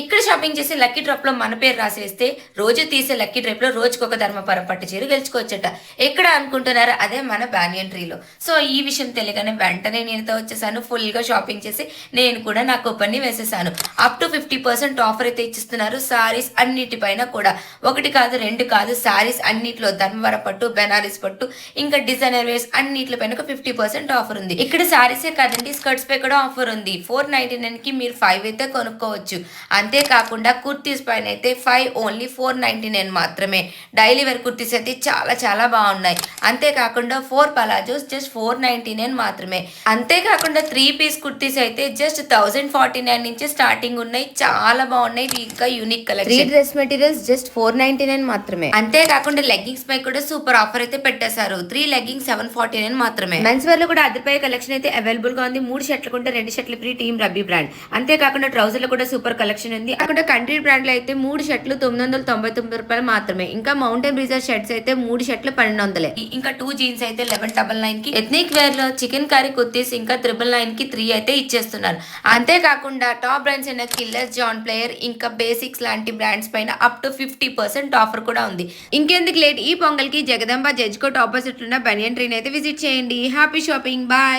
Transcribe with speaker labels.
Speaker 1: ఇక్కడ షాపింగ్ చేసి lucky drop లో మన పేరు రాసేస్తే రోజు తీసే లక్కీ డ్రాప్ లో రోజుకొక ధర్మపురం పట్టు చీర గెలుచుకోవచ్చట. ఎక్కడ అనుకుంటున్నారా? అదే మన బ్యానియన్ ట్రీలో. సో ఈ విషయం తెలియగానే వెంటనే నేనుతో వచ్చేసాను. ఫుల్ గా షాపింగ్ చేసి నేను కూడా నా కూపన్ ని వేసేసాను. అప్ టు 50% ఆఫర్ అయితే ఇచ్చిస్తున్నారు. సారీస్ అన్నిటిపైన కూడా, ఒకటి కాదు రెండు కాదు, సారీస్ అన్నిట్లో ధర్మవరం పట్టు, బెనారస్ పట్టు, ఇంకా డిజైనర్ వేర్స్ అన్నిటిపైన ఒక 50% ఆఫర్ ఉంది. ఇక్కడ సారీసే కాదండి, స్కర్ట్స్ పై కూడా ఆఫర్ ఉంది. 499 కి మీరు 5 అయితే కొనుక్కోవచ్చు. అంతేకాకుండా కుర్తీస్ పైన అయితే 5 ఓన్లీ 499 మాత్రమే. డైలీ వేర్ కుర్తీస్ అయితే చాలా చాలా బాగున్నాయి. అంతేకాకుండా 4 పలాజోస్ జస్ట్ 499 మాత్రమే. అంతేకాకుండా 3 పీస్ కుర్తీస్ అయితే జస్ట్ 1049 నుంచి స్టార్టింగ్ ఉన్నాయి. చాలా బాగున్నాయి. ఇంకా unique collection. 3 dress materials just 499 మాత్రమే. అంతేకాకుండా లెగ్గింగ్స్ పై కూడా సూపర్ ఆఫర్ అయితే పెట్టేశారు. 3 లెగ్గింగ్స్ 749 మాత్రమే. మెన్స్ వేర్ లో కూడా అదిరిపోయే కలెక్షన్ అయితే అవైలబుల్ గా ఉంది. 3 షర్ట్లు కొంటే 2 షర్ట్లు ఫ్రీ, టీమ్ రబ్బీ బ్రాండ్. అంతేకాకుండా ట్రౌజర్ లో కూడా సూపర్ కలెక్షన్ ఉంది. అక్కడ కంట్రీ బ్రాండ్ లో అయితే 3 షర్ట్లు 999 రూపాయలు మాత్రమే. ఇంకా మౌంటైన్ బ్రీజర్ షర్ట్స్ అయితే 3 షర్ట్లు 1200. ఇంకా 2 జీన్స్ అయితే 1199 కి. ఎథ్నిక్ వేర్ లో చికెన్ కర్రీ కుర్తీస్ ఇంకా 999 కి 3 అయితే ఇచ్చేస్తున్నారు. అంతేకాకుండా టాప్ బ్రాండ్స్ అయిన కిల్లర్స్, జాన్ ప్లేయర్ ఇంకా బేసిక్స్ లాంటి బ్రాండ్స్ పైన అప్ టు 50% ఆఫర్ కూడా ఉంది. ఇంకెందుకు లేట్, ఈ పొంగల్ కి జగదంబ జడ్జ్ కోట్ ఆపోజిట్ ఉన్న బనియన్ ట్రీని అయితే విజిట్ చేయండి. Happy shopping, bye.